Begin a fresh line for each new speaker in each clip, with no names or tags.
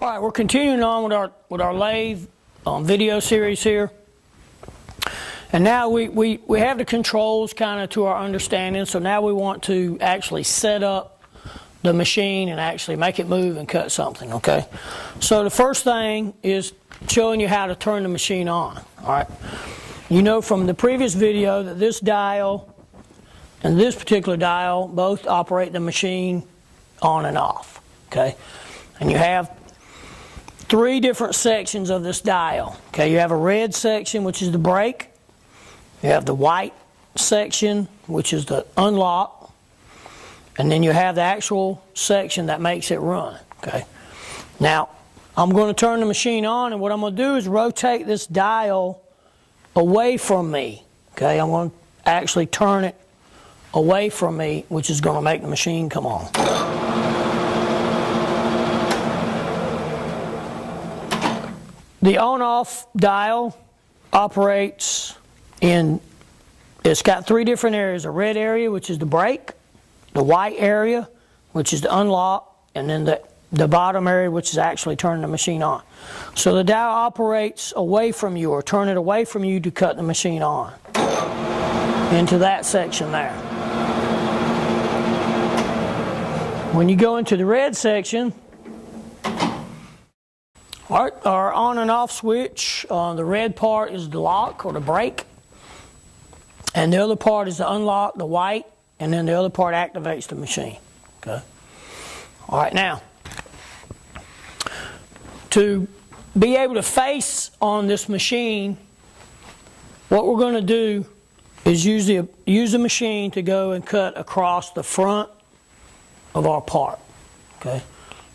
All right, we're continuing on with our lathe video series here. And now we have the controls kind of to our understanding, so now we want to actually set up the machine and actually make it move and cut something, okay? So the first thing is showing you how to turn the machine on, all right? You know from the previous video that this dial and this particular dial both operate the machine on and off, okay? And you have three different sections of this dial, okay? You have a red section, which is the brake. You have the white section, which is the unlock. And then you have the actual section that makes it run, okay? Now, I'm going to turn the machine on, and what I'm going to do is rotate this dial away from me, okay? I'm going to actually turn it away from me, which is going to make the machine come on. The on-off dial operates in, it's got three different areas. A red area, which is the brake, the white area, which is the unlock, and then the bottom area, which is actually turning the machine on. So the dial operates away from you, or turn it away from you to cut the machine on into that section there. When you go into the red section, our on and off switch, the red part is the lock or the brake, and the other part is the unlock, the white, and then the other part activates the machine. Okay. All right, now, to be able to face on this machine, what we're going to do is use the machine to go and cut across the front of our part. Okay.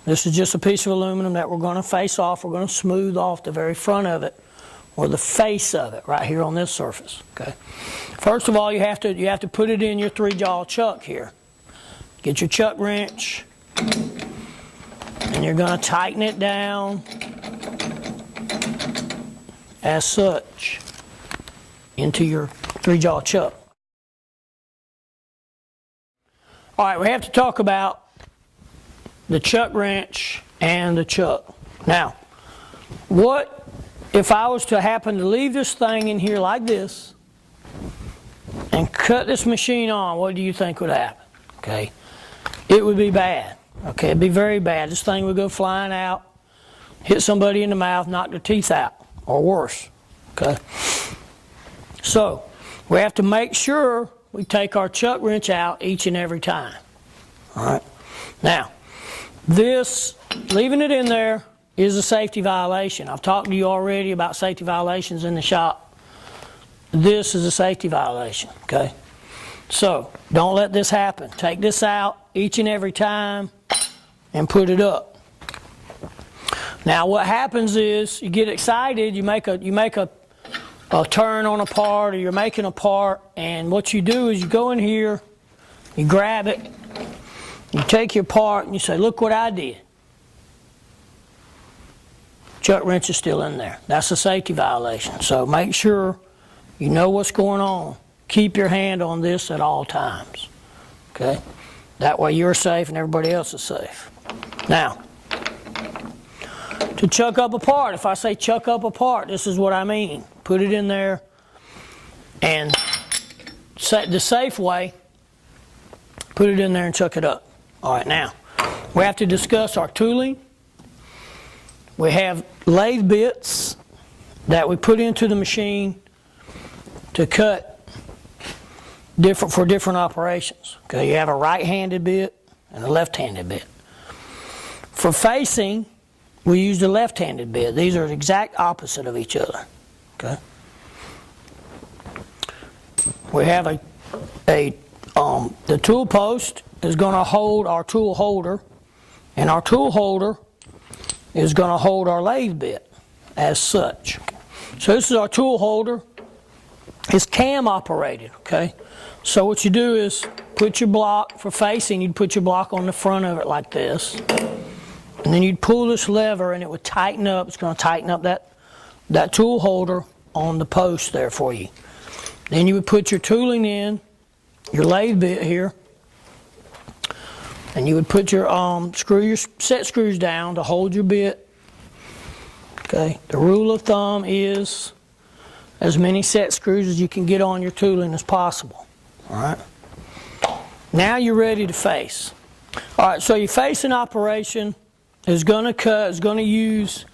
This is just a piece of aluminum that we're going to face off. We're going to smooth off the very front of it, or the face of it, right here on this surface. Okay. First of all, you have to put it in your 3-jaw chuck here. Get your chuck wrench, and you're going to tighten it down as such into your 3-jaw chuck. All right, we have to talk about the chuck wrench and the chuck. Now, what if I was to happen to leave this thing in here like this and cut this machine on? What do you think would happen? Okay, it would be bad. Okay, it'd be very bad. This thing would go flying out, hit somebody in the mouth, knock their teeth out, or worse. Okay, so we have to make sure we take our chuck wrench out each and every time. All right, now, this, leaving it in there, is a safety violation. I've talked to you already about safety violations in the shop. This is a safety violation, okay? So, don't let this happen. Take this out each and every time and put it up. Now, what happens is, you get excited, you make a turn on a part, or you're making a part, and what you do is you go in here, you grab it, you take your part and you say, look what I did. Chuck wrench is still in there. That's a safety violation. So make sure you know what's going on. Keep your hand on this at all times. Okay? That way you're safe and everybody else is safe. Now, to chuck up a part, if I say chuck up a part, this is what I mean. Put it in there, and the safe way, put it in there and chuck it up. All right, now, we have to discuss our tooling. We have lathe bits that we put into the machine to cut for different operations. Okay, you have a right-handed bit and a left-handed bit. For facing, we use the left-handed bit. These are the exact opposite of each other. Okay. We have the tool post is going to hold our tool holder, and our tool holder is going to hold our lathe bit as such. So this is our tool holder. It's cam operated, okay? So what you do is put your block for facing, you'd put your block on the front of it like this, and then you'd pull this lever and it would tighten up. It's going to tighten up that tool holder on the post there for you. Then you would put your tooling in, your lathe bit here, and you would put your set screws down to hold your bit Okay, the rule of thumb is as many set screws as you can get on your tooling as possible. All right. Now you're ready to face. All right, so your facing operation is going to cut, is going to use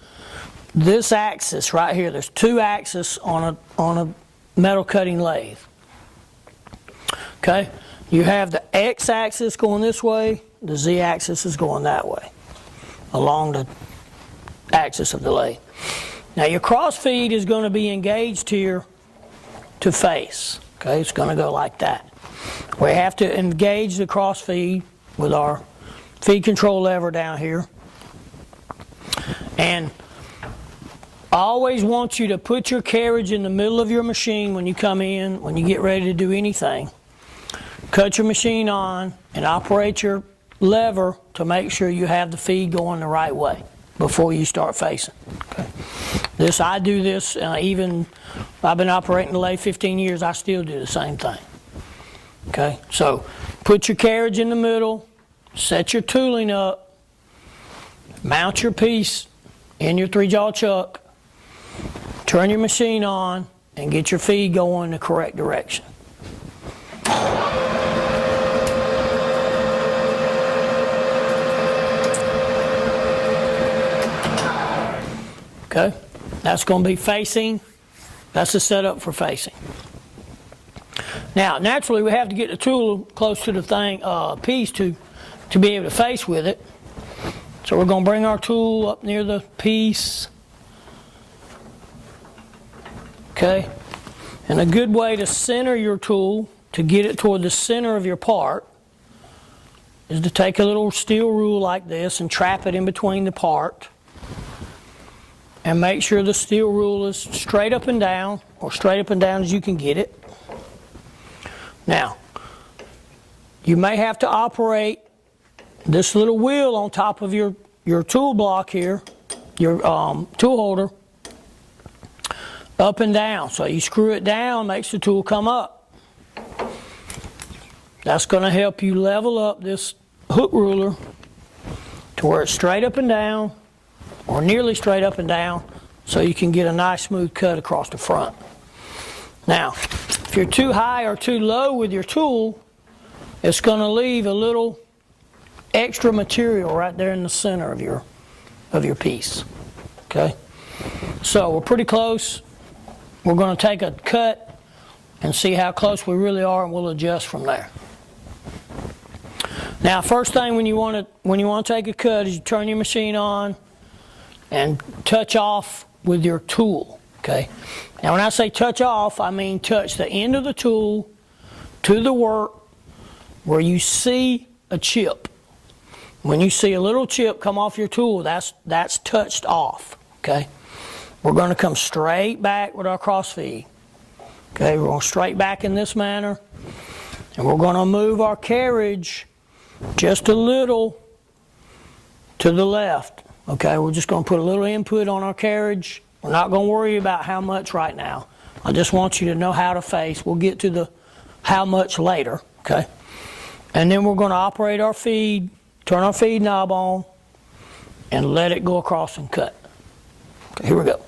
this axis right here. There's two axes on a metal cutting lathe. Okay, you have the x-axis going this way, the z-axis is going that way, along the axis of the lathe. Now your cross feed is going to be engaged here to face. Okay, it's going to go like that. We have to engage the cross feed with our feed control lever down here. And I always want you to put your carriage in the middle of your machine when you come in, when you get ready to do anything. Cut your machine on and operate your lever to make sure you have the feed going the right way before you start facing. Okay. I do this, even I've been operating the lathe 15 years, I still do the same thing. Okay, so put your carriage in the middle, set your tooling up, mount your piece in your 3-jaw chuck, turn your machine on, and get your feed going in the correct direction. Okay, that's going to be facing. That's the setup for facing. Now, naturally, we have to get the tool close to the piece to be able to face with it. So we're going to bring our tool up near the piece. Okay, and a good way to center your tool, to get it toward the center of your part, is to take a little steel rule like this and trap it in between the part. And make sure the steel rule is straight up and down, or straight up and down as you can get it. Now, you may have to operate this little wheel on top of your tool block here, your tool holder, up and down. So you screw it down, makes the tool come up. That's going to help you level up this hook ruler to where it's straight up and down, or nearly straight up and down, so you can get a nice smooth cut across the front. Now, if you're too high or too low with your tool, it's going to leave a little extra material right there in the center of your piece. Okay? So we're pretty close. We're going to take a cut and see how close we really are, and we'll adjust from there. Now, first thing when you want to take a cut is you turn your machine on and touch off with your tool. Okay. Now, when I say touch off, I mean touch the end of the tool to the work where you see a chip. When you see a little chip come off your tool, that's touched off. Okay. We're going to come straight back with our cross feed. Okay, we're going straight back in this manner, and we're going to move our carriage just a little to the left. Okay, we're just going to put a little input on our carriage. We're not going to worry about how much right now. I just want you to know how to face. We'll get to the how much later. Okay, and then we're going to operate our feed, turn our feed knob on, and let it go across and cut. Okay, here we go.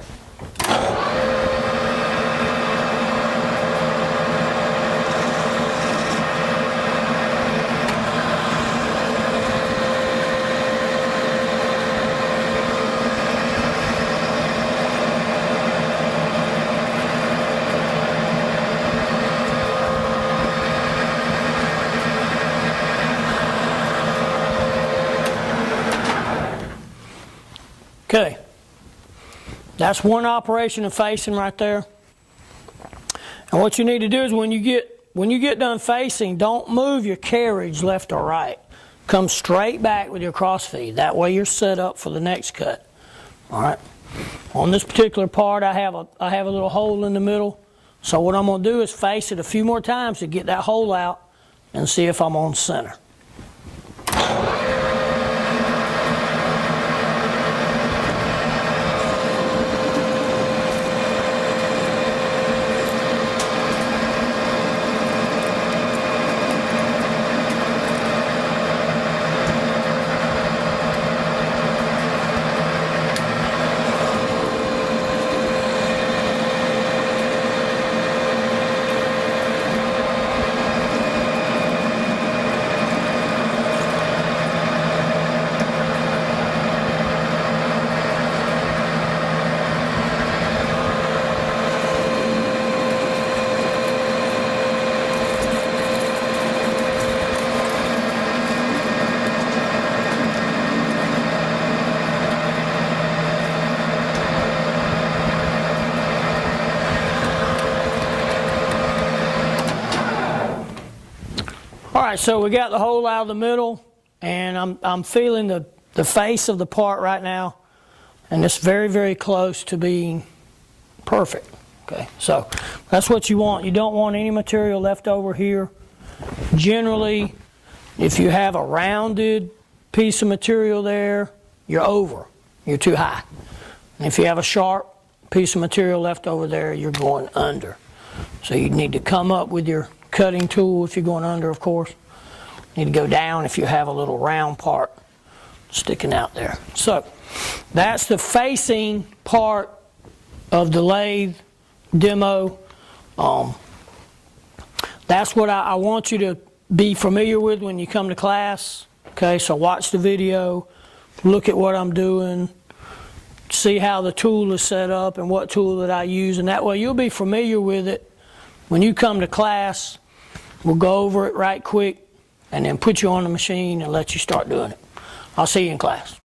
Okay, that's one operation of facing right there. And what you need to do is when you get done facing, don't move your carriage left or right. Come straight back with your cross feed. That way you're set up for the next cut. All right. On this particular part, I have a little hole in the middle. So what I'm going to do is face it a few more times to get that hole out and see if I'm on center. right, so we got the hole out of the middle, and I'm feeling the face of the part right now, and it's very, very close to being perfect. Okay, so that's what you want. You don't want any material left over here. Generally, if you have a rounded piece of material there, you're over. You're too high. And if you have a sharp piece of material left over there, you're going under. So you need to come up with your cutting tool if you're going under, of course. You need to go down if you have a little round part sticking out there. So that's the facing part of the lathe demo. That's what I want you to be familiar with when you come to class. Okay, so watch the video, look at what I'm doing, see how the tool is set up and what tool that I use, and that way you'll be familiar with it. When you come to class, we'll go over it right quick and then put you on the machine and let you start doing it. I'll see you in class.